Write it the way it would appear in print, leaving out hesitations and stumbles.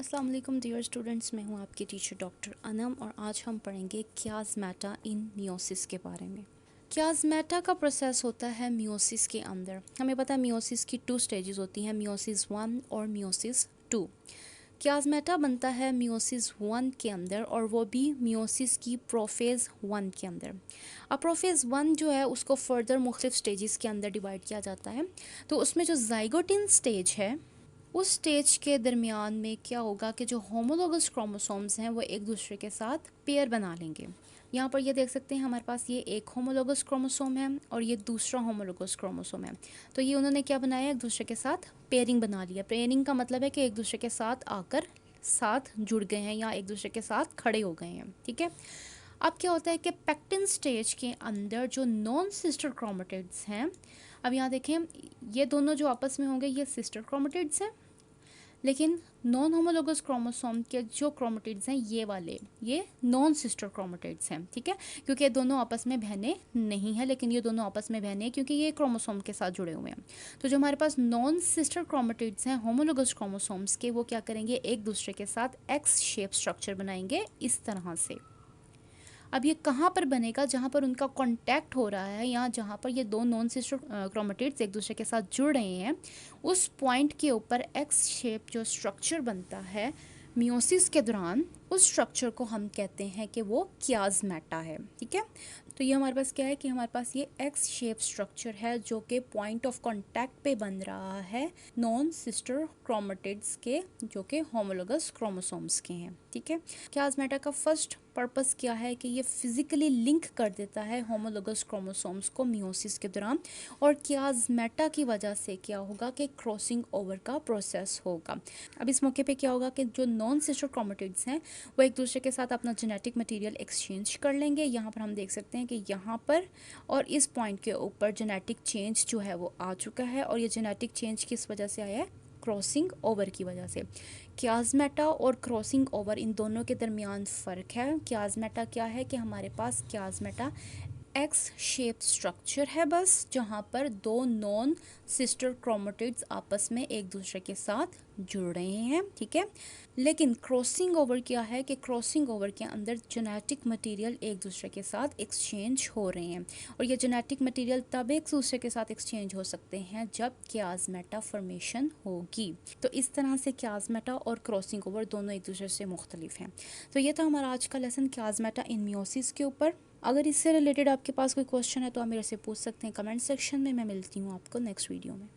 अस्सलाम वालेकुम dear students, मैं हूं आपकी टीचर डॉक्टर अनम और आज हम पढ़ेंगे क्याज़मेटा इन मियोसिस के बारे में। क्याज़मेटा का प्रोसेस होता है मियोसिस के अंदर। हमें पता है मियोसिस की 2 स्टेजेस होती हैं, मियोसिस 1 और मियोसिस 2। क्याज़मेटा बनता है मियोसिस 1 के अंदर और वो भी मियोसिस की प्रोफेज़ 1 के अंदर। अब प्रोफेज़ 1 जो है उसको फर्दर मुख्तलिफ स्टेजेस के अंदर डिवाइड किया जाता है। तो उसमें जो ज़ाइगोटिन स्टेज है उस स्टेज के दरमियान में क्या होगा कि जो होमोलोगस क्रोमोसोम्स हैं वो एक दूसरे के साथ पेयर बना लेंगे। यहाँ पर ये देख सकते हैं हमारे पास ये एक होमोलोगस क्रोमोसोम है और ये दूसरा होमोलोगस क्रोमोसोम है। तो ये उन्होंने क्या बनाया, एक दूसरे के साथ पेयरिंग बना लिया। पेयरिंग का मतलब है कि एक दूसरे के साथ आकर साथ जुड़ गए हैं या एक दूसरे के साथ खड़े हो गए हैं। ठीक है। अब क्या होता है कि पेक्टिन स्टेज के अंदर जो नॉन सिस्टर क्रोमेटिड्स हैं, अब यहाँ देखें ये दोनों जो आपस में होंगे ये सिस्टर क्रोमेटिड्स हैं, लेकिन नॉन होमोलोगस क्रोमोसोम के जो क्रोमेटिड्स हैं ये वाले ये नॉन सिस्टर क्रोमेटिड्स हैं। ठीक है, क्योंकि ये दोनों आपस में बहनें नहीं हैं, लेकिन ये दोनों आपस में बहनें हैं क्योंकि ये क्रोमोसोम के साथ जुड़े हुए हैं। तो जो हमारे पास नॉन सिस्टर क्रोमेटिड्स हैं होमोलोगस क्रोमोसोम्स के, वो क्या करेंगे, एक दूसरे के साथ एक्स शेप स्ट्रक्चर बनाएंगे इस तरह से। अब ये कहाँ पर बनेगा, जहाँ पर उनका कांटेक्ट हो रहा है या जहाँ पर ये दो नॉन सिस्टर क्रोमेटिड्स एक दूसरे के साथ जुड़ रहे हैं, उस पॉइंट के ऊपर एक्स शेप जो स्ट्रक्चर बनता है मियोसिस के दौरान, उस स्ट्रक्चर को हम कहते हैं कि वो क्याज़मेटा है। ठीक है, तो ये हमारे पास क्या है कि हमारे पास ये एक्स शेप स्ट्रक्चर है जो कि पॉइंट ऑफ कांटेक्ट पे बन रहा है नॉन सिस्टर क्रोमेटिड्स के, जो कि होमोलोगस क्रोमोसोम्स के हैं। ठीक है, क्याज़मेटा का फर्स्ट पर्पस क्या है कि ये फिजिकली लिंक कर देता है होमोलोगस क्रोमोसोम्स को मियोसिस के दौरान, और क्याज़मेटा की वजह से क्या होगा कि क्रॉसिंग ओवर का प्रोसेस होगा। अब इस मौके पे क्या होगा कि जो नॉन सिस्टर क्रोमेटिड्स हैं वो एक दूसरे के साथ अपना जेनेटिक मटेरियल एक्सचेंज कर लेंगे। यहाँ पर हम देख सकते हैं कि यहाँ पर और इस पॉइंट के ऊपर जेनेटिक चेंज जो है वो आ चुका है, और ये जेनेटिक चेंज किस वजह से आया है, क्रॉसिंग ओवर की वजह से। क्याज़मेटा और क्रॉसिंग ओवर इन दोनों के दरमियान फ़र्क है। क्याज़मेटा क्या है कि हमारे पास क्याज़मेटा एक्स शेप स्ट्रक्चर है बस, जहाँ पर दो नॉन सिस्टर क्रोमेटिड्स आपस में एक दूसरे के साथ जुड़ रहे हैं। ठीक है, लेकिन क्रॉसिंग ओवर क्या है कि क्रॉसिंग ओवर के अंदर जेनेटिक मटेरियल एक दूसरे के साथ एक्सचेंज हो रहे हैं, और ये जेनेटिक मटेरियल तब एक दूसरे के साथ एक्सचेंज हो सकते हैं जब क्याज़मेटा फॉर्मेशन होगी। तो इस तरह से क्याज़मेटा और क्रॉसिंग ओवर दोनों एक दूसरे से मुख्तलिफ हैं। तो ये था हमारा आज का लेसन क्याज़मेटा इन मियोसिस के ऊपर। अगर इससे रिलेटेड आपके पास कोई क्वेश्चन है तो आप मेरे से पूछ सकते हैं कमेंट सेक्शन में। मैं मिलती हूँ आपको नेक्स्ट वीडियो में।